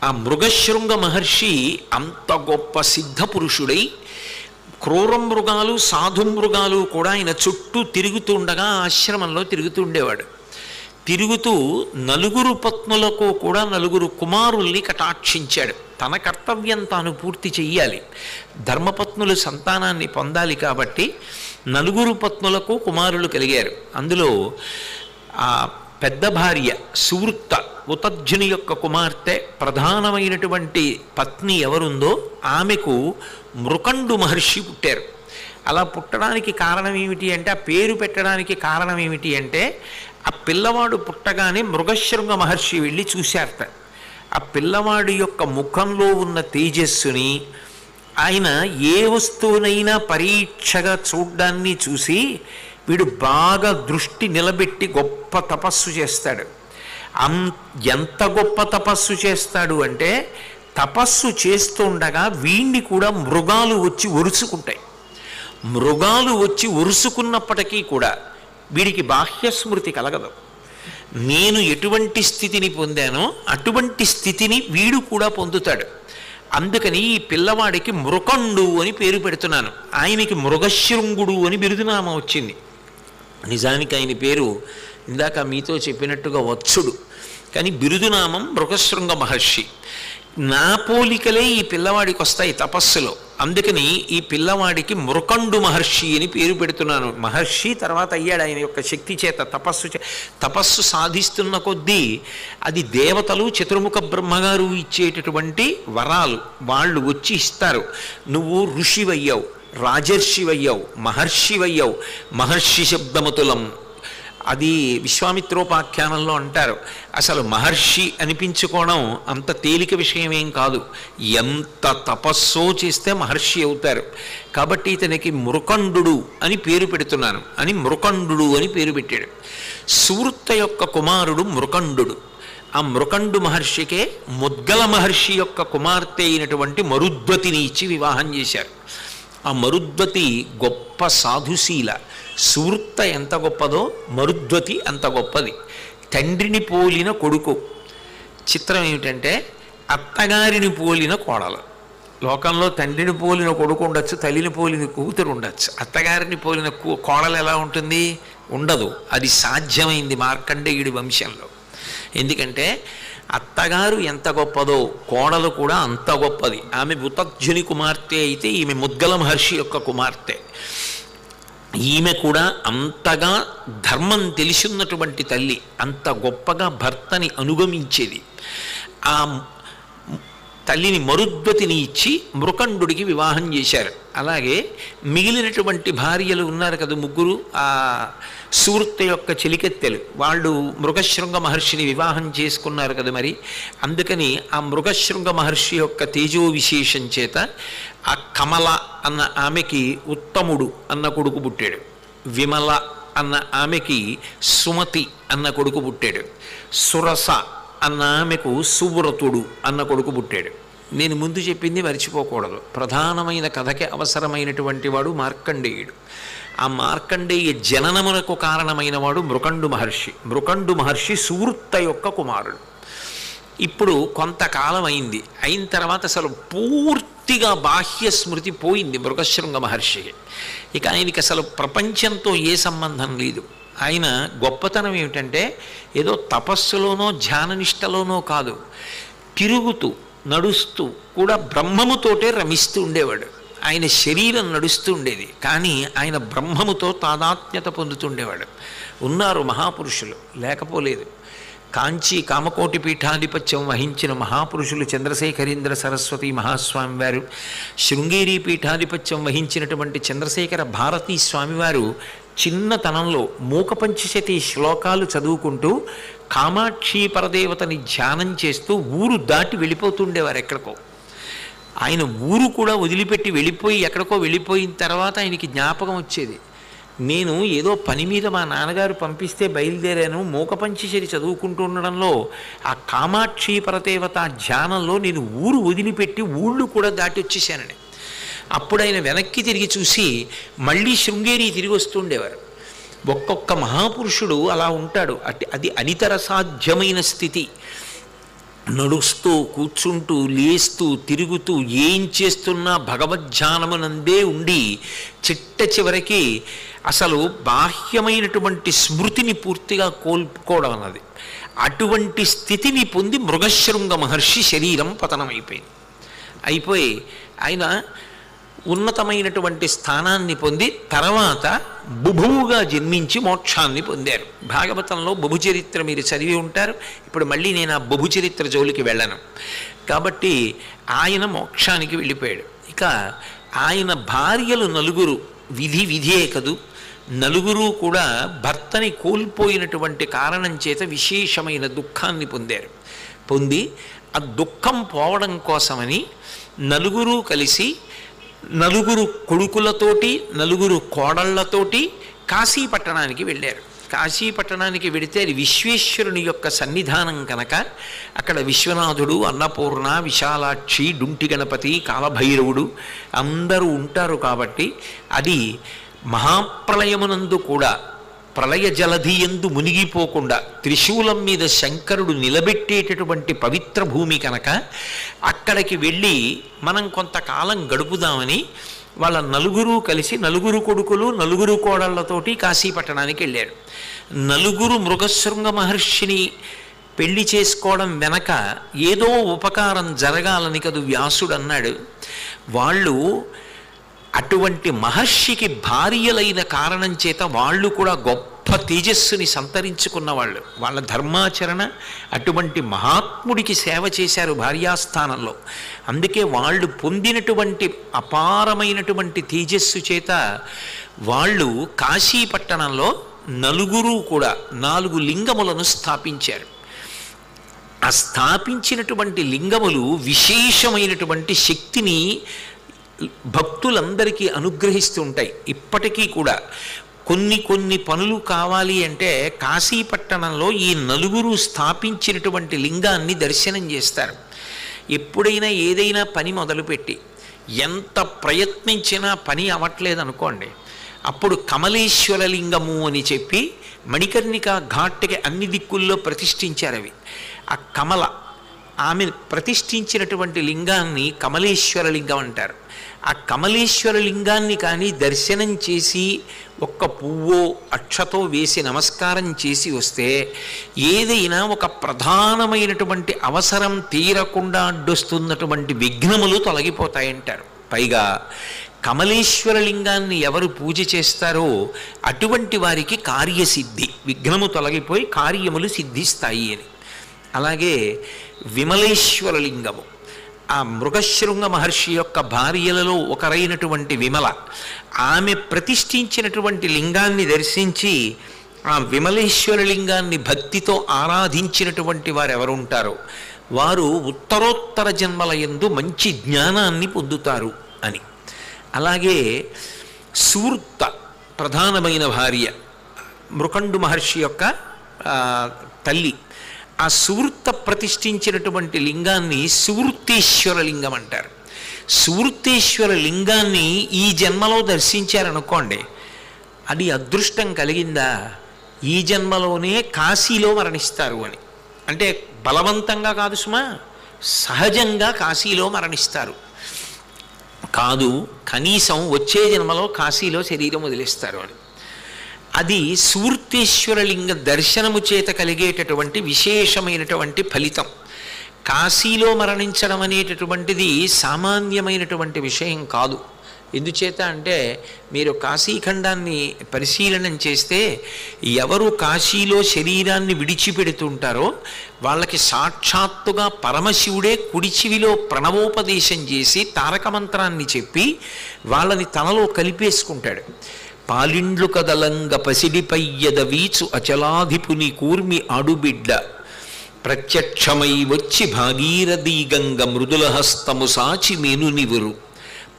ఆ మృగశృంగ మహర్షి అంత గొప్ప సిద్ధ పురుషుడై క్రూర మృగాలు సాధు మృగాలు కూడా ఆయన చుట్టూ తిరుగుతుండగా ఆశ్రమంలో తిరుగుతూ ఉండేవాడు. తిరుగుతూ నలుగురు పత్నులకు కూడా నలుగురు కుమారుల్ని కటాక్షించాడు. తన కర్తవ్యం తాను పూర్తి చెయ్యాలి, ధర్మపత్నులు సంతానాన్ని పొందాలి కాబట్టి నలుగురు పత్నులకు కుమారులు కలిగారు. అందులో ఆ పెద్ద భార్య సువృత్త ఉతర్జుని యొక్క కుమార్తె ప్రధానమైనటువంటి పత్ని ఎవరుందో ఆమెకు మృకండు మహర్షి పుట్టారు. అలా పుట్టడానికి కారణం ఏమిటి అంటే, ఆ పేరు పెట్టడానికి కారణం ఏమిటి అంటే, ఆ పిల్లవాడు పుట్టగానే మృగశృంగ మహర్షి వెళ్ళి చూశారట. ఆ పిల్లవాడి యొక్క ముఖంలో ఉన్న తేజస్సుని ఆయన ఏ వస్తువునైనా పరీక్షగా చూడ్డాన్ని చూసి వీడు బాగా దృష్టి నిలబెట్టి గొప్ప తపస్సు చేస్తాడు. ఎంత గొప్ప తపస్సు చేస్తాడు అంటే, తపస్సు చేస్తుండగా వీణ్ణి కూడా మృగాలు వచ్చి ఒరుసుకుంటాయి. మృగాలు వచ్చి ఒరుసుకున్నప్పటికీ కూడా వీడికి బాహ్యస్మృతి కలగదు. నేను ఎటువంటి స్థితిని పొందానో అటువంటి స్థితిని వీడు కూడా పొందుతాడు. అందుకని ఈ పిల్లవాడికి మృకండు అని పేరు పెడుతున్నాను. ఆయనకి మృగశృంగుడు అని బిరుదునామం వచ్చింది. నిజానికి ఆయన పేరు ఇందాక మీతో చెప్పినట్టుగా వత్సుడు, కానీ బిరుదునామం మృగశృంగ మహర్షి. నా పోలికలే ఈ పిల్లవాడికి వస్తాయి తపస్సులో. అందుకని ఈ పిల్లవాడికి మృకండు మహర్షి అని పేరు పెడుతున్నాను. మహర్షి తర్వాత అయ్యాడు ఆయన యొక్క శక్తి చేత. తపస్సు సాధిస్తున్న కొద్దీ అది దేవతలు చతుర్ముఖ బ్రహ్మగారు ఇచ్చేటటువంటి వరాలు వాళ్ళు వచ్చి ఇస్తారు. నువ్వు ఋషివయ్యావు, రాజర్షివయ్యావు, మహర్షివయ్యావు. మహర్షి శబ్దమతులం అది విశ్వామిత్రోపాఖ్యానంలో అంటారు. అసలు మహర్షి అనిపించుకోవడం అంత తేలిక విషయమేం కాదు. ఎంత తపస్సో చేస్తే మహర్షి అవుతారు. కాబట్టి ఇతనికి మృకండు అని పేరు పెడుతున్నాను అని మృకండు అని పేరు పెట్టాడు. సువృత్త యొక్క కుమారుడు మృకండు. ఆ మృకండు మహర్షికే ముద్గల మహర్షి యొక్క కుమార్తె అయినటువంటి మరుద్వతిని ఇచ్చి వివాహం చేశారు. ఆ మరుద్వతి గొప్ప సాధుశీల. సువృత్త ఎంత గొప్పదో మరుద్వతి అంత గొప్పది. తండ్రిని పోలిన కొడుకు. చిత్రం ఏమిటంటే, అత్తగారిని పోలిన కోడలు. లోకంలో తండ్రిని పోలిన కొడుకు ఉండొచ్చు, తల్లిని పోలిన కూతురు ఉండొచ్చు. అత్తగారిని పోలిన కోడలు ఎలా ఉంటుంది? ఉండదు. అది సాధ్యమైంది మార్కండేయుడి వంశంలో. ఎందుకంటే అత్తగారు ఎంత గొప్పదో కోడలు కూడా అంత గొప్పది. ఆమె ఉతర్జుని కుమార్తె అయితే ఈమె ముద్గల మహర్షి యొక్క కుమార్తె. ఈమె కూడా అంతగా ధర్మం తెలిసిన్నటువంటి తల్లి, అంత గొప్పగా భర్తని అనుగమించేది. ఆ తల్లిని మరుద్వతిని ఇచ్చి మృకండుడికి వివాహం చేశారు. అలాగే మిగిలినటువంటి భార్యలు ఉన్నారు కదా, ముగ్గురు ఆ సువృత్త యొక్క చెలికెత్తెలు, వాళ్ళు మృగశృంగ మహర్షిని వివాహం చేసుకున్నారు కదా. మరి అందుకని ఆ మృగశృంగ మహర్షి యొక్క తేజో విశేషం చేత ఆ కమల అన్న ఆమెకి ఉత్తముడు అన్న కొడుకు పుట్టాడు. విమల అన్న ఆమెకి సుమతి అన్న కొడుకు పుట్టాడు. సురస అన్న ఆమెకు సువ్రతుడు అన్న కొడుకు పుట్టాడు. నేను ముందు చెప్పింది మర్చిపోకూడదు. ప్రధానమైన కథకి అవసరమైనటువంటి వాడు మార్కండేయుడు. ఆ మార్కండేయ జననమునకు కారణమైన వాడు మృకండు మహర్షి. మృకండు మహర్షి సువృత్త యొక్క కుమారుడు. ఇప్పుడు కొంతకాలం అయిన తర్వాత అసలు పూర్తిగా బాహ్య స్మృతి పోయింది మృగశృంగ మహర్షికి. ఇక ఆయనకి అసలు ప్రపంచంతో ఏ సంబంధం లేదు. ఆయన గొప్పతనం ఏమిటంటే, ఏదో తపస్సులోనో ధ్యాననిష్టలోనో కాదు, తిరుగుతూ నడుస్తూ కూడా బ్రహ్మముతోటే రమిస్తూ ఉండేవాడు. ఆయన శరీరం నడుస్తూ ఉండేది, కానీ ఆయన బ్రహ్మముతో తాదాత్మ్యత పొందుతుండేవాడు. ఉన్నారు మహాపురుషులు, లేకపోలేదు. కాంచీ కామకోటి పీఠాధిపత్యం వహించిన మహాపురుషులు చంద్రశేఖరేంద్ర సరస్వతి మహాస్వామి వారు, శృంగేరి పీఠాధిపత్యం వహించినటువంటి చంద్రశేఖర భారతీ స్వామివారు చిన్నతనంలో మూకపంచశతి శ్లోకాలు చదువుకుంటూ కామాక్షి పరదేవతని ధ్యానం చేస్తూ ఊరు దాటి వెళ్ళిపోతుండేవారు ఎక్కడికో. ఆయన ఊరు కూడా వదిలిపెట్టి వెళ్ళిపోయి ఎక్కడికో వెళ్ళిపోయిన తర్వాత ఆయనకి జ్ఞాపకం వచ్చేది, నేను ఏదో పని మీద మా నాన్నగారు పంపిస్తే బయలుదేరాను, మూకపంచశరి చదువుకుంటూ ఉండడంలో ఆ కామాక్షి పరదేవత ధ్యానంలో నేను ఊరు వదిలిపెట్టి ఊళ్ళు కూడా దాటి వచ్చేసానని. అప్పుడు ఆయన వెనక్కి తిరిగి చూసి మళ్ళీ శృంగేరి తిరిగి వస్తుండేవారు. ఒక్కొక్క మహాపురుషుడు అలా ఉంటాడు. అది అనితర సాధ్యమైన స్థితి. నడుస్తూ కూర్చుంటూ లేస్తూ తిరుగుతూ ఏం చేస్తున్నా భగవద్ధ్యానమునందే ఉండి చిట్ట చివరికి అసలు బాహ్యమైనటువంటి స్మృతిని పూర్తిగా కోల్పోవడం అన్నది. అటువంటి స్థితిని పొంది మృగశృంగ మహర్షి శరీరం అయిపోయి ఆయన ఉన్నతమైనటువంటి స్థానాన్ని పొంది తర్వాత బుభువుగా జన్మించి మోక్షాన్ని పొందారు. భాగవతంలో బుభు చరిత్ర మీరు చదివి ఉంటారు. ఇప్పుడు మళ్ళీ నేను ఆ బుభు చరిత్ర జోలికి వెళ్ళను. కాబట్టి ఆయన మోక్షానికి వెళ్ళిపోయాడు. ఇక ఆయన భార్యలు నలుగురు, విధే కదూ, నలుగురు కూడా భర్తని కోల్పోయినటువంటి కారణం చేత విశేషమైన దుఃఖాన్ని పొంది ఆ దుఃఖం పోవడం కోసమని నలుగురు కలిసి నలుగురు కొడుకులతోటి నలుగురు కోడళ్లతోటి కాశీపట్టణానికి వెళ్ళారు. కాశీపట్టణానికి వెడితే అది విశ్వేశ్వరుని యొక్క సన్నిధానం కనుక అక్కడ విశ్వనాథుడు, అన్నపూర్ణ, విశాలాక్షి, డుంటి గణపతి, కాలభైరవుడు అందరూ ఉంటారు. కాబట్టి అది మహాప్రళయమునందు కూడా ప్రళయ జలధి ఎందు మునిగిపోకుండా త్రిశూలం మీద శంకరుడు నిలబెట్టేటటువంటి పవిత్ర భూమి కనుక అక్కడికి వెళ్ళి మనం కొంతకాలం గడుపుదామని వాళ్ళ నలుగురు కలిసి నలుగురు కొడుకులు నలుగురు కోడళ్లతోటి కాశీపట్టణానికి వెళ్ళారు. నలుగురు మృగశృంగ మహర్షిని పెళ్లి చేసుకోవడం వెనక ఏదో ఉపకారం జరగాలని కదు వ్యాసుడు అన్నాడు. వాళ్ళు అటువంటి మహర్షికి భార్యలైన కారణం చేత వాళ్ళు కూడా గొప్ప తేజస్సుని సంతరించుకున్న వాళ్ళు. వాళ్ళ ధర్మాచరణ అటువంటి మహాత్ముడికి సేవ చేశారు భార్యాస్థానంలో. అందుకే వాళ్ళు పొందినటువంటి అపారమైనటువంటి తేజస్సు చేత వాళ్ళు కాశీపట్టణంలో నలుగురు కూడా 4 లింగములను స్థాపించారు. ఆ స్థాపించినటువంటి లింగములు విశేషమైనటువంటి శక్తిని భక్తులందరికీ అనుగ్రహిస్తూ ఉంటాయి. ఇప్పటికీ కూడా కొన్ని పనులు కావాలి అంటే కాశీపట్టణంలో ఈ నలుగురు స్థాపించినటువంటి లింగాన్ని దర్శనం చేస్తారు. ఎప్పుడైనా ఏదైనా పని మొదలుపెట్టి ఎంత ప్రయత్నించినా పని అవ్వట్లేదు అనుకోండి, అప్పుడు కమలేశ్వర లింగము అని చెప్పి మణికర్ణిక ఘాట్కి అన్ని దిక్కుల్లో ప్రతిష్ఠించారు. అవి ఆ కమల ఆమె ప్రతిష్ఠించినటువంటి లింగాన్ని కమలేశ్వర లింగం అంటారు. ఆ కమలేశ్వర లింగాన్ని కానీ దర్శనం చేసి ఒక్క పువ్వో అక్షతో వేసి నమస్కారం చేసి వస్తే ఏదైనా ఒక ప్రధానమైనటువంటి అవసరం తీరకుండా అడ్డొస్తున్నటువంటి విఘ్నములు తొలగిపోతాయంటారు. పైగా కమలేశ్వర లింగాన్ని ఎవరు పూజ చేస్తారో అటువంటి వారికి కార్యసిద్ధి, విఘ్నము తొలగిపోయి కార్యములు సిద్ధిస్తాయి అని. అలాగే విమలేశ్వర లింగము, ఆ మృగశృంగ మహర్షి యొక్క భార్యలలో ఒకరైనటువంటి విమల, ఆమె ప్రతిష్ఠించినటువంటి లింగాన్ని దర్శించి ఆ విమలేశ్వర లింగాన్ని భక్తితో ఆరాధించినటువంటి వారు ఎవరుంటారో వారు ఉత్తరోత్తర జన్మల యందు మంచి జ్ఞానాన్ని పొందుతారు అని. అలాగే సూర్త ప్రధానమైన భార్య, మృకండు మహర్షి యొక్క తల్లి, ఆ సువృత్త ప్రతిష్ఠించినటువంటి లింగాన్ని సువృత్తేశ్వర లింగం అంటారు. సువృత్తేశ్వర లింగాన్ని ఈ జన్మలో దర్శించారనుకోండి, అది అదృష్టం కలిగిందా ఈ జన్మలోనే కాశీలో మరణిస్తారు అని. అంటే బలవంతంగా కాదు సుమా, సహజంగా కాశీలో మరణిస్తారు కాదు, కనీసం వచ్చే జన్మలో కాశీలో శరీరం వదిలేస్తారు అని. అది సువృత్తేశ్వర లింగ దర్శనము చేత కలిగేటటువంటి విశేషమైనటువంటి ఫలితం. కాశీలో మరణించడం అనేటటువంటిది సామాన్యమైనటువంటి విషయం కాదు. ఎందుచేత అంటే మీరు కాశీఖండాన్ని పరిశీలనం చేస్తే ఎవరు కాశీలో శరీరాన్ని విడిచిపెడుతుంటారో వాళ్ళకి సాక్షాత్తుగా పరమశివుడే కుడి చెవిలో ప్రణవోపదేశం చేసి తారక మంత్రాన్ని చెప్పి వాళ్ళని తనలో కలిపేసుకుంటాడు. పాలిండ్లు కదలంగ పసిడిపయ్యద వీచు అచలాధిపుని కూర్మి ఆడుబిడ్డ ప్రత్యక్షమై వచ్చి భాగీరథీ గంగ మృదుల హస్తము సాచి మేనునివురు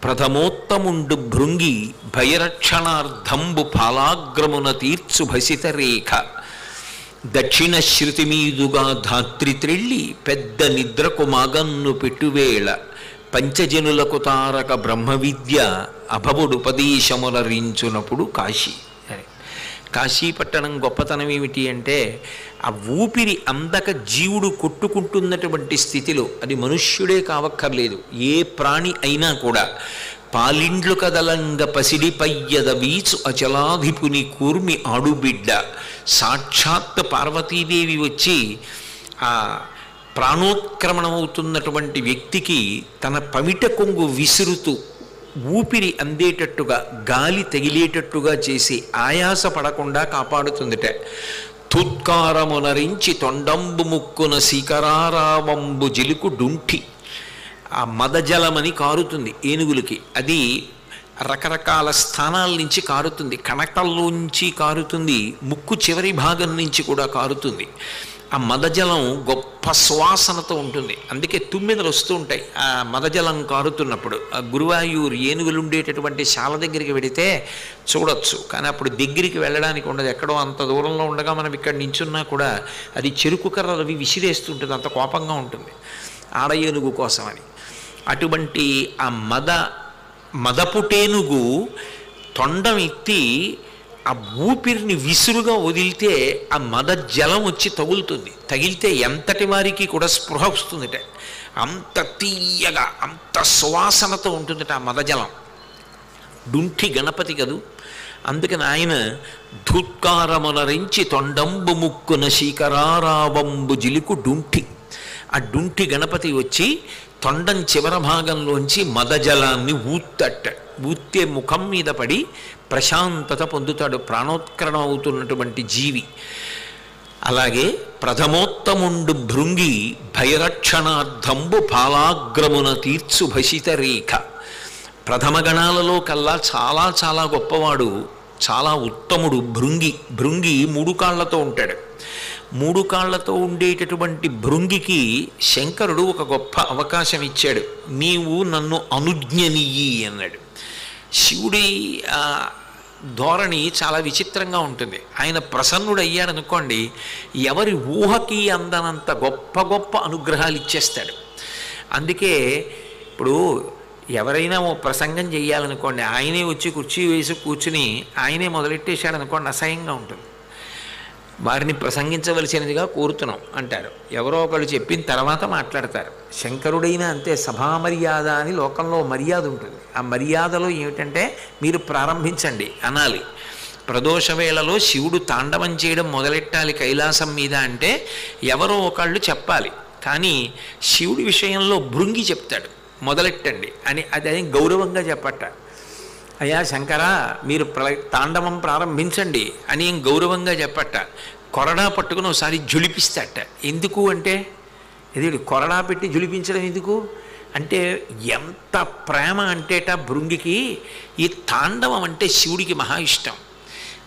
ప్రథమోత్తముండు భృంగి భయరక్షణార్థంబు పాలాగ్రమున తీర్చు భసిత రేఖ దక్షిణ శృతి మీదుగా ధాత్రి త్రెళ్ళి పెద్ద నిద్రకు మాగన్ను పెట్టువేళ పంచజనులకు తారక బ్రహ్మ విద్య అభవుడుపదేశములరించునప్పుడు కాశీ. కాశీపట్టణం గొప్పతనం ఏమిటి అంటే ఆ ఊపిరి అందక జీవుడు కొట్టుకుంటున్నటువంటి స్థితిలో, అది మనుష్యుడే కావక్కర్లేదు, ఏ ప్రాణి అయినా కూడా, పాలిండ్లు కదలంగ పసిడి పయ్యద వీచు అచలాధిపుని కూర్మి ఆడుబిడ్డ, సాక్షాత్ పార్వతీదేవి వచ్చి ఆ ప్రాణోత్క్రమణమవుతున్నటువంటి వ్యక్తికి తన పమిట కొంగు విసురుతూ ఊపిరి అందేటట్టుగా, గాలి తగిలేటట్టుగా చేసి ఆయాస పడకుండా కాపాడుతుందిట. తుత్కారమునరించి తొండంబు ముక్కున శిఖరారావంబు జిలుకు డుంఠి, ఆ మదజలమని కారుతుంది ఏనుగులకి, అది రకరకాల స్థానాల నుంచి కారుతుంది, కణకల్లోంచి కారుతుంది, ముక్కు చివరి భాగం నుంచి కూడా కారుతుంది. ఆ మదజలం గొప్ప సువాసనతో ఉంటుంది, అందుకే తుమ్మెదలు వస్తూ ఉంటాయి ఆ మదజలం కారుతున్నప్పుడు. ఆ గురువాయూరు ఏనుగులు ఉండేటటువంటి శాల దగ్గరికి వెడితే చూడొచ్చు, కానీ అప్పుడు దగ్గరికి వెళ్ళడానికి ఉండదు, ఎక్కడో అంత దూరంలో ఉండగా మనం ఇక్కడ నించున్నా కూడా అది చెరుకు కర్రలు అవి విసిరేస్తుంటుంది, అంత కోపంగా ఉంటుంది ఆడ ఏనుగు కోసమని. అటువంటి ఆ మదపుటేనుగు తొండం ఎత్తి ఆ ఊపిరిని విసురుగా వదిలితే ఆ మద జలం వచ్చి తగులుతుంది, తగిలితే ఎంతటి వారికి కూడా స్పృహ వస్తుందిట, అంత తీయగా అంత సువాసనతో ఉంటుందిట ఆ మదజలం. డుంఠి గణపతి కదూ, అందుకని ఆయన ధూత్కారమునరించి తొండంబు ముక్కున శీకరారావంబు జిలుకు డుంఠి, ఆ డుంఠి గణపతి వచ్చి తొండం చివర భాగంలోంచి మదజలాన్ని ఊత్తే ముఖం మీద పడి ప్రశాంతత పొందుతాడు ప్రాణోత్కరణం అవుతున్నటువంటి జీవి. అలాగే ప్రథమోత్తముండు భృంగి భయరక్షణార్థంబు పాలాగ్రమున తీర్చు భసిత రేఖ, ప్రథమ గణాలలో కల్లా చాలా చాలా గొప్పవాడు, చాలా ఉత్తముడు భృంగి. భృంగి 3 కాళ్లతో ఉంటాడు. 3 కాళ్లతో ఉండేటటువంటి భృంగికి శంకరుడు ఒక గొప్ప అవకాశం ఇచ్చాడు, నీవు నన్ను అనుజ్ఞనియ్యి అన్నాడు. శివుడి ధోరణి చాలా విచిత్రంగా ఉంటుంది. ఆయన ప్రసన్నుడు అయ్యాడనుకోండి, ఎవరి ఊహకి అందనంత గొప్ప గొప్ప అనుగ్రహాలు ఇచ్చేస్తాడు. అందుకే ఇప్పుడు ఎవరైనా ఓ ప్రసంగం చేయాలనుకోండి, ఆయనే వచ్చి కుర్చీ వేసి కూర్చుని ఆయనే మొదలెట్టేశాడు అనుకోండి, అసహ్యంగా ఉంటుంది. వారిని ప్రసంగించవలసినదిగా కోరుతున్నాం అంటారు, ఎవరో ఒకళ్ళు చెప్పిన తర్వాత మాట్లాడతారు. శంకరుడైనా అంతే, సభామర్యాద అని లోకంలో మర్యాద ఉంటుంది. ఆ మర్యాదలో ఏమిటంటే మీరు ప్రారంభించండి అనాలి. ప్రదోష వేళలో శివుడు తాండవం చేయడం మొదలెట్టాలి కైలాసం మీద అంటే ఎవరో ఒకళ్ళు చెప్పాలి. కానీ శివుడి విషయంలో భృంగి చెప్తాడు మొదలెట్టండి అని, అది గౌరవంగా చెప్పట. అయ్యా శంకరా మీరు తాండవం ప్రారంభించండి అని గౌరవంగా చెప్పట. కొరడా పట్టుకుని ఒకసారి జులిపిస్తాట. ఎందుకు అంటే, ఇది కొరడా పెట్టి జులిపించడం ఎందుకు అంటే, ఎంత ప్రేమ అంటేట భృంగికి ఈ తాండవం అంటే శివుడికి మహా ఇష్టం.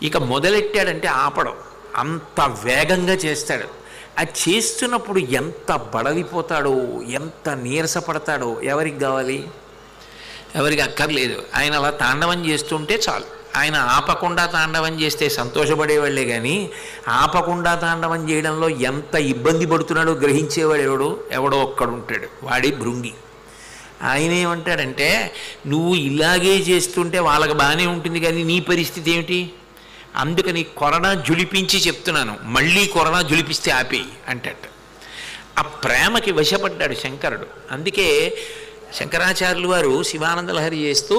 ఇక మొదలెట్టాడంటే ఆపడం, అంత వేగంగా చేస్తాడు. అది చేస్తున్నప్పుడు ఎంత బడలిపోతాడో, ఎంత నీరసపడతాడో ఎవరికి కావాలి? ఎవరికి అక్కర్లేదు. ఆయన అలా తాండవం చేస్తుంటే చాలు. ఆయన ఆపకుండా తాండవం చేస్తే సంతోషపడేవాళ్లే కానీ ఆపకుండా తాండవం చేయడంలో ఎంత ఇబ్బంది పడుతున్నాడో గ్రహించేవాడు ఎవడో ఒక్కడుంటాడు, వాడి భృంగి. ఆయన ఏమంటాడంటే, నువ్వు ఇలాగే చేస్తుంటే వాళ్ళకి బాగానే ఉంటుంది కానీ నీ పరిస్థితి ఏమిటి, అందుకని కొరడా జులిపించి చెప్తున్నాను, మళ్ళీ కొరడా జులిపిస్తే ఆపేయి అంటాడు. ఆ ప్రేమకి వశపడ్డాడు శంకరుడు. అందుకే శంకరాచార్యులు వారు శివానంద లహరి చేస్తూ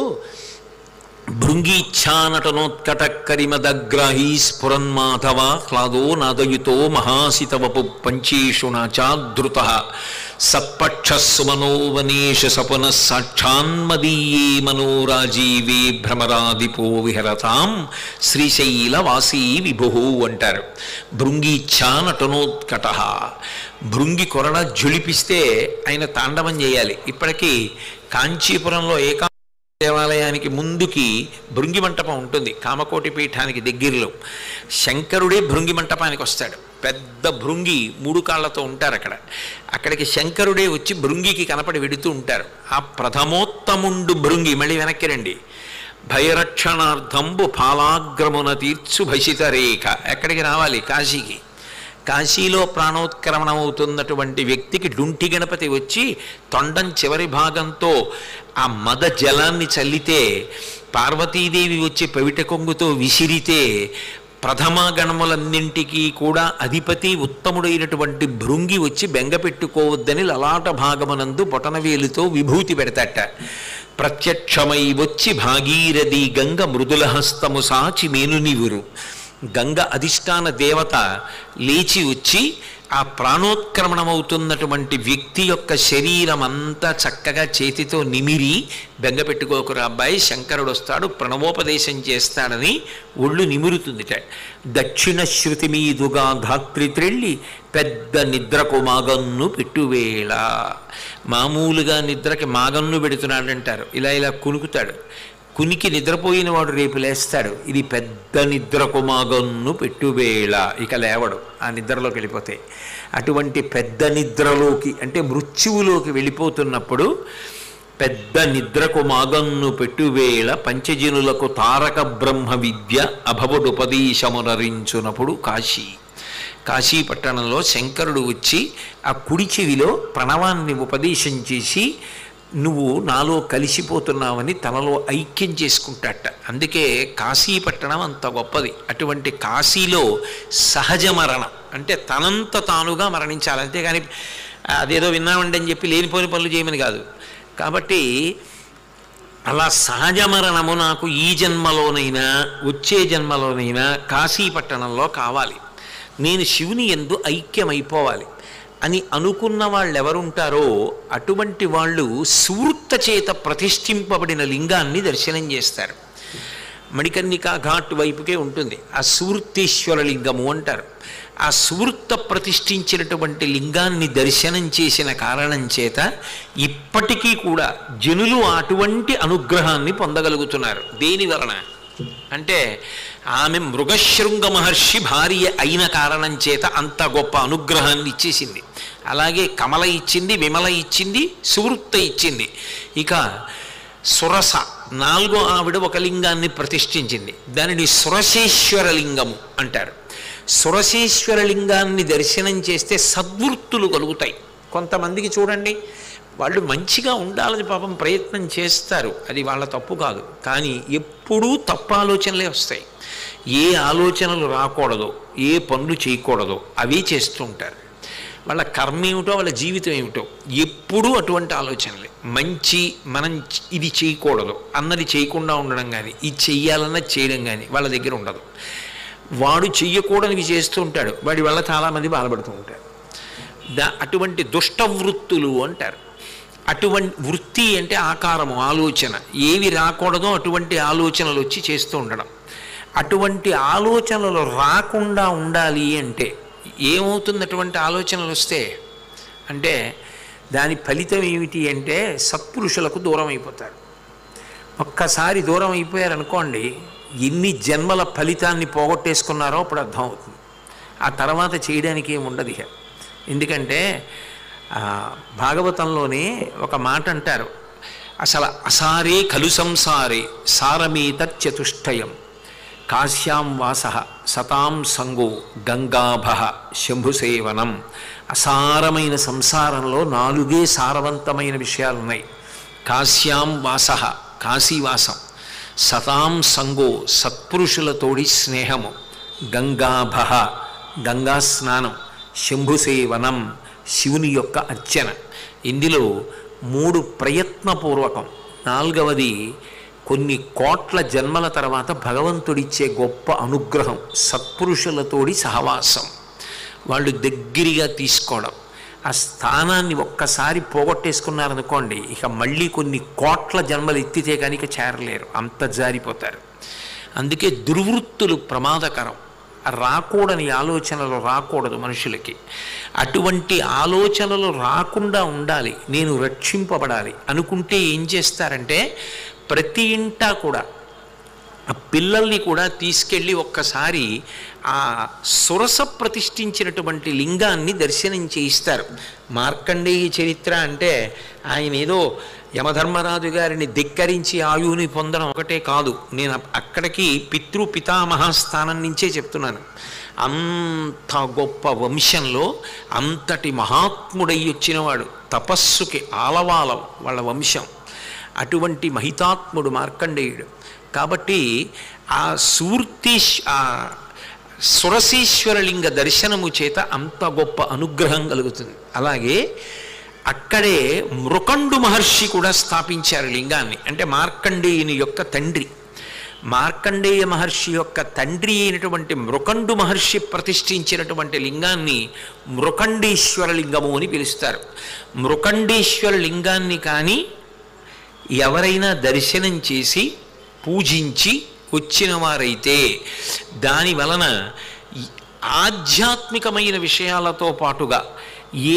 భృంగీచ్ఛానటనోత్కటక్కరిమదగ్రాహీ స్ఫురన్మాధవ హ్లాదో నాదయుతో మహాసితవపు పంచేషు నాచాధృత సప్పక్షస్సుమనోవనేష సపున సాక్షాన్మదీయే మనోరాజీవే భ్రమరాదిపో విహరతాం శ్రీశైలవాసీ విభు అంటారు. భృంగీచ్ఛానటనోత్కట, భృంగి కొరడ జ్వలిపిస్తే ఆయన తాండవం చేయాలి. ఇప్పటికీ కాంచీపురంలో దేవాలయానికి ముందుకి భృంగి మంటపం ఉంటుంది, కామకోటి పీఠానికి దగ్గరలో. శంకరుడే భృంగి మంటపానికి వస్తాడు. పెద్ద భృంగి 3 కాళ్లతో ఉంటారు అక్కడ. అక్కడికి శంకరుడే వచ్చి భృంగికి కనపడి వెడుతూ ఉంటారు. ఆ ప్రథమోత్తముండు భృంగి, మళ్ళీ వెనక్కి రండి, భయరక్షణార్థంబు పాలాగ్రమున తీర్చు భసిత రేఖ. ఎక్కడికి రావాలి? కాశీకి. కాశీలో ప్రాణోత్క్రమణం అవుతున్నటువంటి వ్యక్తికి డుంఠి గణపతి వచ్చి తొండం చివరి భాగంతో ఆ మద జలాన్ని చల్లితే, పార్వతీదేవి వచ్చి పవిట కొంగుతో విసిరితే ప్రథమగణములన్నింటికీ కూడా అధిపతి ఉత్తముడైనటువంటి భృంగి వచ్చి బెంగపెట్టుకోవద్దని లలాట భాగమునందు బొటనవేలుతో విభూతి పెడతట. ప్రత్యక్షమై వచ్చి భాగీరథి గంగ మృదులహస్తము సాచి మేనునివురు. గంగ అధిష్టాన దేవత లేచి వచ్చి ఆ ప్రాణోత్క్రమణమవుతున్నటువంటి వ్యక్తి యొక్క శరీరం అంతా చక్కగా చేతితో నిమిరి, బెంగపెట్టుకోకురా అబ్బాయి, శంకరుడు వస్తాడు, ప్రణవోపదేశం చేస్తాడని ఒళ్ళు నిమురుతుందిట. దక్షిణ శృతి మీదుగా ధాత్రి త్రెళ్ళి పెద్ద నిద్రకు మాగన్ను పెట్టువేళ. మామూలుగా నిద్రకి మాగన్ను పెడుతున్నాడంటారు, ఇలా ఇలా కునుకుతాడు. కునికి నిద్రపోయిన వాడు రేపు లేస్తాడు. ఇది పెద్ద నిద్రకు మాగన్ను పెట్టువేళ, ఇక లేవడు ఆ నిద్రలోకి వెళ్ళిపోతే. అటువంటి పెద్ద నిద్రలోకి అంటే మృత్యువులోకి వెళ్ళిపోతున్నప్పుడు పెద్ద నిద్రకు మాగన్ను పెట్టువేళ పంచజనులకు తారక బ్రహ్మ విద్య అభవుడుపదేశమునరించునప్పుడు కాశీ పట్టణంలో శంకరుడు వచ్చి ఆ కుడి చెవిలో ప్రణవాన్ని ఉపదేశం చేసి, నువ్వు నాలో కలిసిపోతున్నావని తనలో ఐక్యం చేసుకుంటాట. అందుకే కాశీ పట్టణం అంత గొప్పది. అటువంటి కాశీలో సహజ మరణం అంటే తనంత తానుగా మరణించాలి, అంతేగాని అదేదో విన్నామండి అని చెప్పి లేనిపోని పనులు చేయమని కాదు. కాబట్టి అలా సహజ మరణము నాకు ఈ జన్మలోనైనా వచ్చే జన్మలోనైనా కాశీ పట్టణంలో కావాలి, నేను శివుని యందు ఐక్యమైపోవాలి అని అనుకున్న వాళ్ళు ఎవరుంటారో అటువంటి వాళ్ళు సువృత్త చేత ప్రతిష్ఠింపబడిన లింగాన్ని దర్శనం చేస్తారు. మణికర్ణికా ఘాట్ వైపుకే ఉంటుంది ఆ సువృత్తేశ్వర లింగము అంటారు. ఆ సువృత్త ప్రతిష్ఠించినటువంటి లింగాన్ని దర్శనం చేసిన కారణం చేత ఇప్పటికీ కూడా జనులు అటువంటి అనుగ్రహాన్ని పొందగలుగుతున్నారు. దేని వలన అంటే ఆమె మృగశృంగ మహర్షి భార్య అయిన కారణం చేత అంత గొప్ప అనుగ్రహాన్ని ఇచ్చేసింది. అలాగే కమల ఇచ్చింది, విమల ఇచ్చింది, సువృత్త ఇచ్చింది. ఇక సురస నాలుగో ఆవిడ ఒక లింగాన్ని ప్రతిష్ఠించింది, దానిని సురసేశ్వర లింగము అంటారు. సురసేశ్వర లింగాన్ని దర్శనం చేస్తే సద్వృత్తులు కలుగుతాయి. కొంతమందికి చూడండి, వాళ్ళు మంచిగా ఉండాలని పాపం ప్రయత్నం చేస్తారు, అది వాళ్ళ తప్పు కాదు, కానీ ఎప్పుడూ తప్పు ఆలోచనలే వస్తాయి. ఏ ఆలోచనలు రాకూడదో, ఏ పనులు చేయకూడదో అవే చేస్తూ ఉంటారు. వాళ్ళ కర్మ ఏమిటో, వాళ్ళ జీవితం ఏమిటో ఎప్పుడూ అటువంటి ఆలోచనలే. మంచి మనం ఇది చేయకూడదు అన్నది చేయకుండా ఉండడం కానీ, ఇది చెయ్యాలన్నది చేయడం కానీ వాళ్ళ దగ్గర ఉండదు. వాడు చెయ్యకూడనివి చేస్తూ ఉంటాడు, వాడి వల్ల చాలామంది బాధపడుతూ ఉంటారు. అటువంటి దుష్టవృత్తులు అంటారు. అటువంటి వృత్తి అంటే ఆకారము, ఆలోచన, ఏవి రాకూడదో అటువంటి ఆలోచనలు వచ్చి చేస్తూ ఉండడం. అటువంటి ఆలోచనలు రాకుండా ఉండాలి అంటే ఏమవుతుంది? అటువంటి ఆలోచనలు వస్తే అంటే దాని ఫలితం ఏమిటి అంటే సత్పురుషులకు దూరం అయిపోతారు. ఒక్కసారి దూరం అయిపోయారనుకోండి, ఎన్ని జన్మల ఫలితాన్ని పోగొట్టేసుకున్నారో అప్పుడు అర్థమవుతుంది. ఆ తర్వాత చేయడానికి ఏముండదు ఇక. ఎందుకంటే భాగవతంలోనే ఒక మాట అంటారు, అసలు అసారే ఖలు సంసారే సారమేతత్చతుష్టయం కాశ్యాం వాస సతాం సంగో గంగాభ శంభుసేవనం. అసారమైన సంసారంలో 4 సారవంతమైన విషయాలున్నాయి. కాశ్యాం వాస కాశీవాసం, సతాం సంగో సత్పురుషులతోడి స్నేహము, గంగాభ గంగా స్నానం, శంభుసేవనం శివుని యొక్క అర్చన. ఇందులో 3 ప్రయత్నపూర్వకం, 4వది కొన్ని కోట్ల జన్మల తర్వాత భగవంతుడిచ్చే గొప్ప అనుగ్రహం, సత్పురుషులతోడి సహవాసం, వాళ్ళు దగ్గరగా తీసుకోవడం. ఆ స్థానాన్ని ఒక్కసారి పోగొట్టేసుకున్నారనుకోండి, ఇక మళ్ళీ కొన్ని కోట్ల జన్మలు ఎత్తితే కానీ ఇక చేరలేరు, అంత జారిపోతారు. అందుకే దుర్వృత్తులు ప్రమాదకరం. రాకూడని ఆలోచనలు రాకూడదు మనుషులకి. అటువంటి ఆలోచనలు రాకుండా ఉండాలి, నేను రక్షింపబడాలి అనుకుంటే ఏం చేస్తారంటే ప్రతి ఇంటా కూడా ఆ పిల్లల్ని కూడా తీసుకెళ్ళి ఒక్కసారి ఆ సురస ప్రతిష్ఠించినటువంటి లింగాన్ని దర్శనం చేయిస్తారు. మార్కండేయ చరిత్ర అంటే ఆయన ఏదో యమధర్మరాజు గారిని ధిక్కరించి ఆయువుని పొందడం ఒకటే కాదు, నేను అక్కడికి పితృపితామహ స్థానం నుంచే చెప్తున్నాను. అంత గొప్ప వంశంలో అంతటి మహాత్ముడై వచ్చినవాడు, తపస్సుకి ఆలవాలం వాళ్ళ వంశం. అటువంటి మహితాత్ముడు మార్కండేయుడు. కాబట్టి ఆ సురసీశ్వరలింగ దర్శనము చేత అంత గొప్ప అనుగ్రహం కలుగుతుంది. అలాగే అక్కడే మృకండు మహర్షి కూడా స్థాపించారు లింగాన్ని. అంటే మార్కండేయుని యొక్క తండ్రి, మార్కండేయ మహర్షి యొక్క తండ్రి అయినటువంటి మృకండు మహర్షి ప్రతిష్ఠించినటువంటి లింగాన్ని మృకండేశ్వర లింగము అని పిలుస్తారు. మృకండేశ్వర లింగాన్ని కానీ ఎవరైనా దర్శనం చేసి పూజించి వచ్చిన వారైతే దాని వలన ఆధ్యాత్మికమైన విషయాలతో పాటుగా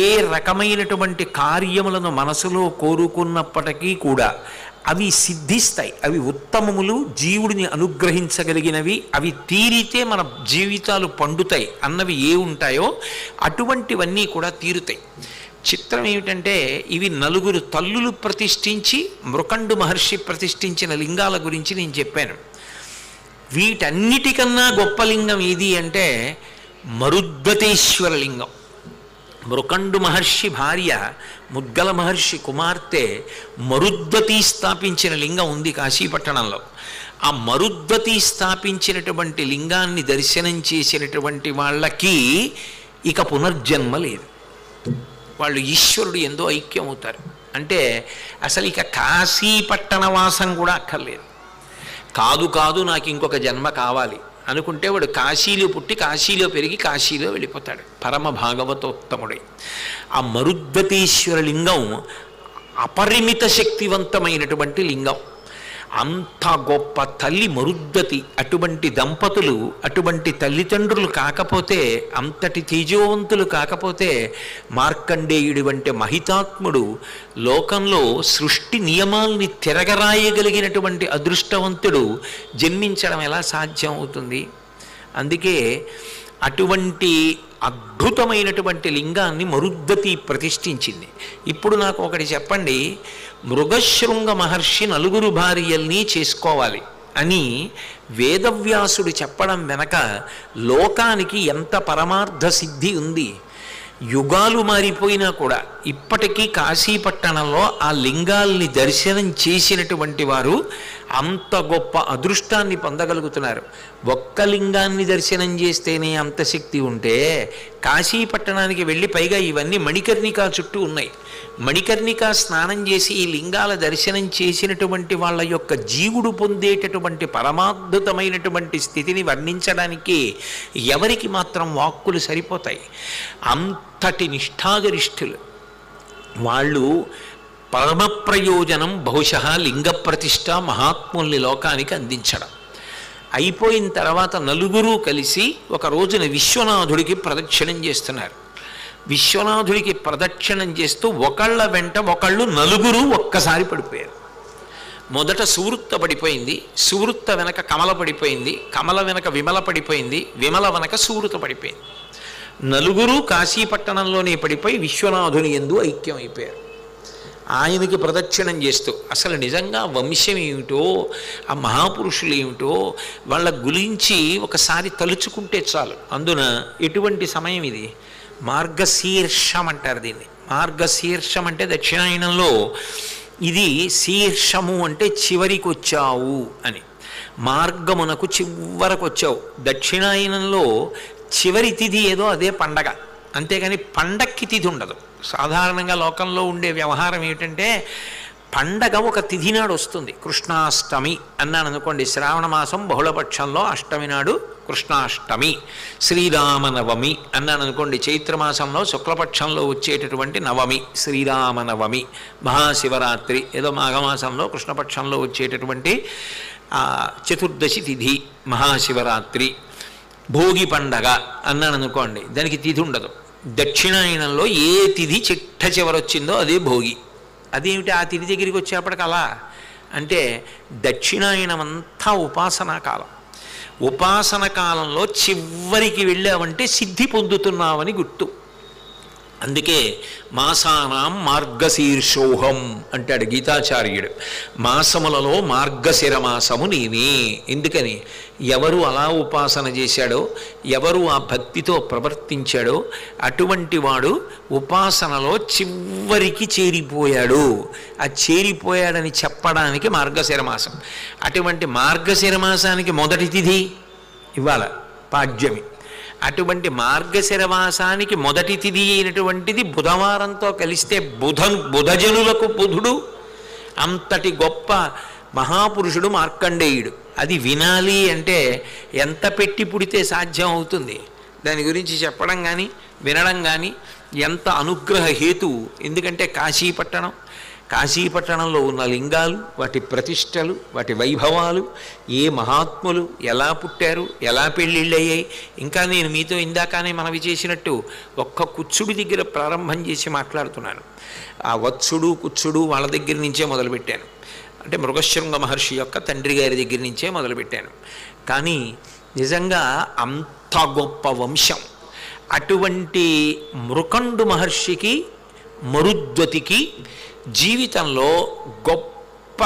ఏ రకమైనటువంటి కార్యములను మనసులో కోరుకున్నప్పటికీ కూడా అవి సిద్ధిస్తాయి. అవి ఉత్తమములు, జీవుడిని అనుగ్రహించగలిగినవి, అవి తీరితే మన జీవితాలు పండుతాయి అన్నవి ఏ ఉంటాయో అటువంటివన్నీ కూడా తీరుతాయి. చిత్రం ఏమిటంటే ఇవి నలుగురు తల్లులు ప్రతిష్ఠించి మృకండు మహర్షి ప్రతిష్ఠించిన లింగాల గురించి నేను చెప్పాను. వీటన్నిటికన్నా గొప్ప లింగం ఏది అంటే మరుద్గతేశ్వర లింగం. మృకండు మహర్షి భార్య ముద్గల మహర్షి కుమార్తె మరుద్వతి స్థాపించిన లింగం ఉంది కాశీపట్టణంలో. ఆ మరుద్వతి స్థాపించినటువంటి లింగాన్ని దర్శనం చేసినటువంటి వాళ్ళకి ఇక పునర్జన్మ లేదు. వాళ్ళు ఈశ్వరుడు ఎంతో ఐక్యం అవుతారు. అంటే అసలు ఇక కాశీపట్టణ వాసం కూడా అక్కర్లేదు. కాదు కాదు నాకు ఇంకొక జన్మ కావాలి అనుకుంటే వాడు కాశీలో పుట్టి కాశీలో పెరిగి కాశీలో వెళ్ళిపోతాడు, పరమ భాగవతోత్తముడై. ఆ మరుద్వతీశ్వర లింగం అపరిమిత శక్తివంతమైనటువంటి లింగం. అంత గొప్ప తల్లి మరుద్వతి. అటువంటి దంపతులు, అటువంటి తల్లిదండ్రులు కాకపోతే, అంతటి తేజోవంతులు కాకపోతే మార్కండేయుడి వంటి మహితాత్ముడు లోకంలో సృష్టి నియమాల్ని తిరగరాయగలిగినటువంటి అదృష్టవంతుడు జన్మించడం ఎలా సాధ్యం అవుతుంది? అందుకే అటువంటి అద్భుతమైనటువంటి లింగాన్ని మరుద్వతి ప్రతిష్ఠించింది. ఇప్పుడు నాకు ఒకటి చెప్పండి, మృగశృంగ మహర్షి నలుగురు భార్యల్ని చేసుకోవాలి అని వేదవ్యాసుడు చెప్పడం వెనక లోకానికి ఎంత పరమార్థ సిద్ధి ఉంది. యుగాలు మారిపోయినా కూడా ఇప్పటికీ కాశీపట్టణంలో ఆ లింగాల్ని దర్శనం చేసినటువంటి వారు అంత గొప్ప అదృష్టాన్ని పొందగలుగుతున్నారు. ఒక్క లింగాన్ని దర్శనం చేస్తేనే అంత శక్తి ఉంటే కాశీపట్టణానికి వెళ్ళి, పైగా ఇవన్నీ మణికర్ణికా చుట్టూ ఉన్నాయి, మణికర్ణికా స్నానం చేసి ఈ లింగాల దర్శనం చేసినటువంటి వాళ్ళ యొక్క జీవుడు పొందేటటువంటి పరమాద్భుతమైనటువంటి స్థితిని వర్ణించడానికి ఎవరికి మాత్రం వాక్కులు సరిపోతాయి? అంతటి నిష్ఠాగరిష్ఠులు వాళ్ళు. పరమ ప్రయోజనం బహుశः లింగ ప్రతిష్ఠ మహాత్ముల్ని లోకానికి అందించడం. అయిపోయిన తర్వాత నలుగురు కలిసి ఒక రోజున విశ్వనాథుడికి ప్రదక్షిణం చేస్తున్నారు. విశ్వనాథుడికి ప్రదక్షిణం చేస్తూ ఒకళ్ళ వెంట ఒకళ్ళు నలుగురు ఒక్కసారి పడిపోయారు. మొదట సువృత్త పడిపోయింది, సువృత్త వెనక కమల పడిపోయింది, కమల వెనక విమల పడిపోయింది, విమల వెనక సువృత పడిపోయింది. నలుగురు కాశీపట్టణంలోనే పడిపోయి విశ్వనాథుని యందు ఐక్యం అయిపోయారు. ఆయనకి ప్రదక్షిణం చేస్తూ అసలు నిజంగా వంశం ఏమిటో, ఆ మహాపురుషులు ఏమిటో వాళ్ళ గురించి ఒకసారి తలుచుకుంటే చాలు. అందున ఎటువంటి సమయం ఇది? మార్గశీర్షం అంటారు దీన్ని. మార్గశీర్షం అంటే దక్షిణాయనంలో ఇది శీర్షము అంటే చివరికి వచ్చావు అని. మార్గమునకు చివరకు వచ్చావు. దక్షిణాయనంలో చివరి తిథి ఏదో అదే పండగ, అంతేగాని పండక్కి తిథి ఉండదు. సాధారణంగా లోకంలో ఉండే వ్యవహారం ఏమిటంటే పండగ ఒక తిథి నాడు వస్తుంది. కృష్ణాష్టమి అన్నాను అనుకోండి, శ్రావణ మాసం బహుళపక్షంలో అష్టమి నాడు కృష్ణాష్టమి. శ్రీరామనవమి అన్నాను అనుకోండి, చైత్రమాసంలో శుక్లపక్షంలో వచ్చేటటువంటి నవమి శ్రీరామనవమి. మహాశివరాత్రి ఏదో మాఘమాసంలో కృష్ణపక్షంలో వచ్చేటటువంటి చతుర్దశి తిథి మహాశివరాత్రి. భోగి పండగ అన్నాను అనుకోండి, దానికి తిథి ఉండదు. దక్షిణాయనంలో ఏ తిథి చిట్ట చివరొచ్చిందో అదే భోగి. అదేమిటి ఆ తిథి దగ్గరికి వచ్చేప్పటికి అలా అంటే దక్షిణాయనం అంతా ఉపాసనా కాలం. ఉపాసన కాలంలో చివరికి వెళ్ళావంటే సిద్ధి పొందుతున్నావని గుర్తు. అందుకే మాసానాం మార్గశీర్షోహం అంటాడు గీతాచార్యుడు. మాసములలో మార్గశిర మాసము నేనే. ఎందుకని? ఎవరు అలా ఉపాసన చేశాడో, ఎవరు ఆ భక్తితో ప్రవర్తించాడో అటువంటి వాడు ఉపాసనలో చివరికి చేరిపోయాడు. ఆ చేరిపోయాడని చెప్పడానికి మార్గశిర మాసం. అటువంటి మార్గశిర మాసానికి మొదటి తిథి ఇవాళ పాడ్యమి. అటువంటి మార్గశిర మాసానికి మొదటి తిథి అయినటువంటిది బుధవారంతో కలిస్తే బుధజనులకు బుధుడు, అంతటి గొప్ప మహాపురుషుడు మార్కండేయుడు. అది వినాలి అంటే ఎంత పెట్టి పుడితే సాధ్యం అవుతుంది? దాని గురించి చెప్పడం కానీ వినడం కానీ ఎంత అనుగ్రహ హేతువు. ఎందుకంటే కాశీపట్టణంలో ఉన్న లింగాలు, వాటి ప్రతిష్టలు, వాటి వైభవాలు, ఏ మహాత్ములు ఎలా పుట్టారు, ఎలా పెళ్ళిళ్ళయ్యాయి. ఇంకా నేను మీతో ఇందాకనే మనవి చేసినట్టు ఒక్క కుచ్చుడి దగ్గర ప్రారంభం చేసి మాట్లాడుతున్నాను. ఆ వత్సుడు కుచ్చుడు వాళ్ళ దగ్గర నుంచే మొదలుపెట్టాను. అంటే మృగశృంగ మహర్షి యొక్క తండ్రి గారి దగ్గర నుంచే మొదలుపెట్టాను. కానీ నిజంగా అంత గొప్ప వంశం. అటువంటి మృకండు మహర్షికి, మరుద్వతికి జీవితంలో గొప్ప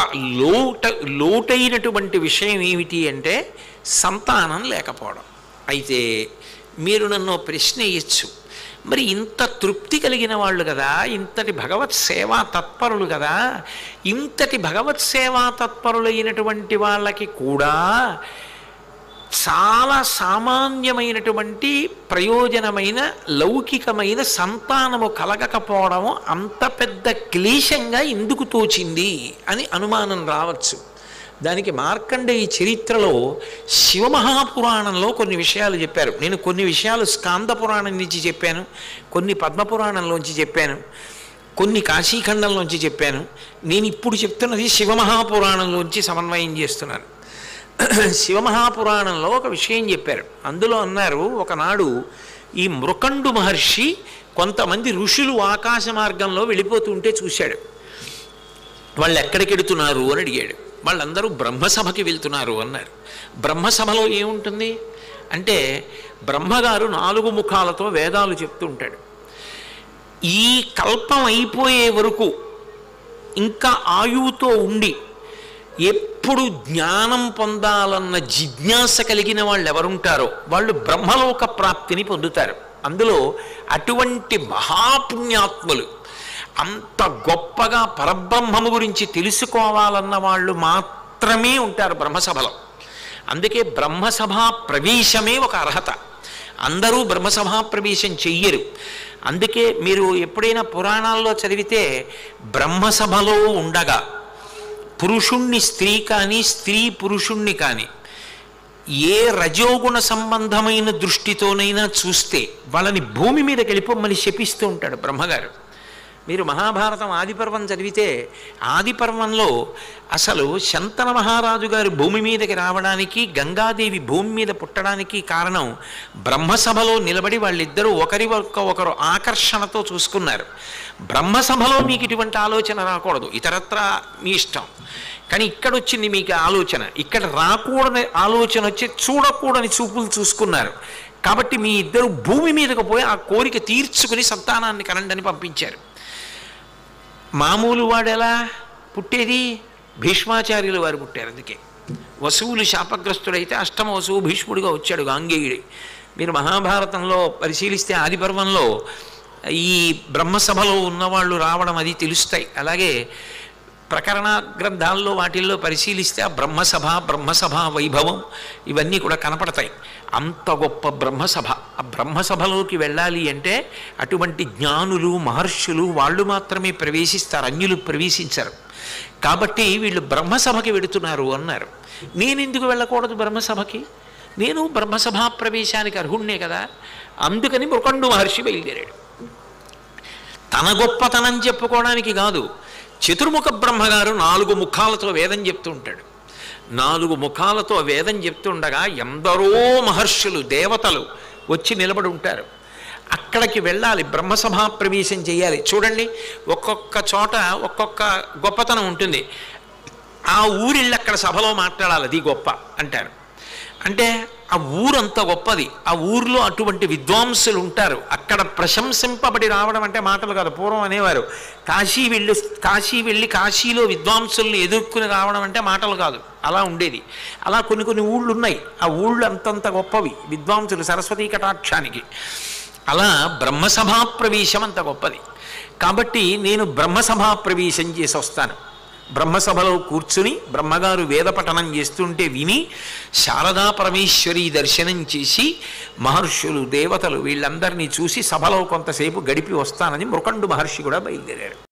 లోటైనటువంటి విషయం ఏమిటి అంటే సంతానం లేకపోవడం. అయితే మీరు నన్ను ప్రశ్న ఇయ్యచ్చు, మరి ఇంత తృప్తి కలిగిన వాళ్ళు కదా, ఇంతటి భగవత్ సేవా తత్పరులు కదా, ఇంతటి భగవత్ సేవా తత్పరులైనటువంటి వాళ్ళకి కూడా చాలా సామాన్యమైనటువంటి ప్రయోజనమైన లౌకికమైన సంతానము కలగకపోవడము అంత పెద్ద క్లేశంగా ఎందుకు తోచింది అని అనుమానం రావచ్చు. దానికి మార్కండేయ చరిత్రలో శివమహాపురాణంలో కొన్ని విషయాలు చెప్పారు. నేను కొన్ని విషయాలు స్కాంద పురాణం నుంచి చెప్పాను, కొన్ని పద్మపురాణంలోంచి చెప్పాను, కొన్ని కాశీఖండంలోంచి చెప్పాను. నేను ఇప్పుడు చెప్తున్నది శివమహాపురాణంలోంచి సమన్వయం చేస్తున్నాను. శివమహాపురాణంలో ఒక విషయం చెప్పారు. అందులో అన్నారు, ఒకనాడు ఈ మృకండు మహర్షి కొంతమంది ఋషులు ఆకాశ మార్గంలో వెళ్ళిపోతుంటే చూశాడు. వాళ్ళు ఎక్కడికి వెడుతున్నారు అని అడిగాడు. వాళ్ళందరూ బ్రహ్మసభకి వెళ్తున్నారు అన్నారు. బ్రహ్మసభలో ఏముంటుంది అంటే బ్రహ్మగారు 4 ముఖాలతో వేదాలు చెప్తూ ఉంటాడు. ఈ కల్పం అయిపోయే వరకు ఇంకా ఆయువుతో ఉండి ఎప్పుడు జ్ఞానం పొందాలన్న జిజ్ఞాస కలిగిన వాళ్ళు ఎవరుంటారో వాళ్ళు బ్రహ్మలోక ప్రాప్తిని పొందుతారు. అందులో అటువంటి మహాపుణ్యాత్ములు, అంత గొప్పగా పరబ్రహ్మము గురించి తెలుసుకోవాలన్న వాళ్ళు మాత్రమే ఉంటారు బ్రహ్మసభలో. అందుకే బ్రహ్మసభా ప్రవేశమే ఒక అర్హత. అందరూ బ్రహ్మసభా ప్రవేశం చెయ్యరు. అందుకే మీరు ఎప్పుడైనా పురాణాల్లో చదివితే బ్రహ్మసభలో ఉండగా పురుషుణ్ణి స్త్రీ కానీ, స్త్రీ పురుషుణ్ణి కానీ ఏ రజోగుణ సంబంధమైన దృష్టితోనైనా చూస్తే వాళ్ళని భూమి మీదకి వెళ్ళిపోమని శపిస్తూ ఉంటాడు బ్రహ్మగారు. మీరు మహాభారతం ఆదిపర్వం చదివితే ఆదిపర్వంలో అసలు శంతన మహారాజు గారు భూమి మీదకి రావడానికి, గంగాదేవి భూమి మీద పుట్టడానికి కారణం బ్రహ్మసభలో నిలబడి వాళ్ళిద్దరూ ఒకరు ఆకర్షణతో చూసుకున్నారు. బ్రహ్మసభలో మీకు ఇటువంటి ఆలోచన రాకూడదు, ఇతరత్రా మీ ఇష్టం. కానీ ఇక్కడ వచ్చింది మీకు ఆలోచన. ఇక్కడ రాకూడని ఆలోచన వచ్చి చూడకూడని చూపులు చూసుకున్నారు. కాబట్టి మీ ఇద్దరు భూమి మీదకు పోయి ఆ కోరిక తీర్చుకుని సంతానాన్ని కనండని పంపించారు. మామూలు వాడు ఎలా పుట్టేది? భీష్మాచార్యులు వారు పుట్టారు. అందుకే వసువులు శాపగ్రస్తుడైతే అష్టమ వసువు భీష్ముడిగా వచ్చాడు, గాంగేయుడి. మీరు మహాభారతంలో పరిశీలిస్తే ఆదిపర్వంలో ఈ బ్రహ్మసభలో ఉన్నవాళ్ళు రావడం అది తెలుస్తాయి. అలాగే ప్రకరణ గ్రంథాల్లో వాటిల్లో పరిశీలిస్తే ఆ బ్రహ్మసభ వైభవం ఇవన్నీ కూడా కనపడతాయి. అంత గొప్ప బ్రహ్మసభ. ఆ బ్రహ్మసభలోకి వెళ్ళాలి అంటే అటువంటి జ్ఞానులు, మహర్షులు వాళ్ళు మాత్రమే ప్రవేశిస్తారు, అన్యులు ప్రవేశించరు. కాబట్టి వీళ్ళు బ్రహ్మసభకి వెడుతున్నారు అన్నారు. నేను ఎందుకు వెళ్ళకూడదు బ్రహ్మసభకి? నేను బ్రహ్మసభా ప్రవేశానికి అర్హుణ్ణే కదా. అందుకని మృకండు మహర్షి బయలుదేరాడు. తన గొప్పతనం చెప్పుకోవడానికి కాదు. చతుర్ముఖ బ్రహ్మగారు 4 ముఖాలతో వేదం చెప్తూ ఉంటాడు. 4 ముఖాలతో వేదం చెప్తుండగా ఎందరో మహర్షులు, దేవతలు వచ్చి నిలబడి ఉంటారు. అక్కడికి వెళ్ళాలి, బ్రహ్మసభా ప్రవేశం చేయాలి. చూడండి, ఒక్కొక్క చోట ఒక్కొక్క గొప్పతనం ఉంటుంది. ఆ ఊరిళ్ళు అక్కడ సభలో మాట్లాడాలి, అది గొప్ప అంటారు. అంటే ఆ ఊరంత గొప్పది, ఆ ఊర్లో అటువంటి విద్వాంసులు ఉంటారు. అక్కడ ప్రశంసింపబడి రావడం అంటే మాటలు కాదు. పూర్వం అనేవారు కాశీ వెళ్ళి కాశీలో విద్వాంసుల్ని ఎదుర్కొని రావడం అంటే మాటలు కాదు. అలా ఉండేది. అలా కొన్ని ఊళ్ళు ఉన్నాయి. ఆ ఊళ్ళు అంతంత గొప్పవి విద్వాంసులు, సరస్వతీ కటాక్షానికి. అలా బ్రహ్మసభా ప్రవేశం అంత గొప్పది. కాబట్టి నేను బ్రహ్మసభా ప్రవేశం చేసి వస్తాను. బ్రహ్మసభలో కూర్చుని బ్రహ్మగారు వేద పఠనం చేస్తుంటే విని శారదా పరమేశ్వరి దర్శనం చేసి మహర్షులు దేవతలు వీళ్ళందరినీ చూసి సభలో కొంతసేపు గడిపి వస్తానని మృకండు మహర్షి కూడా బయలుదేరాడు.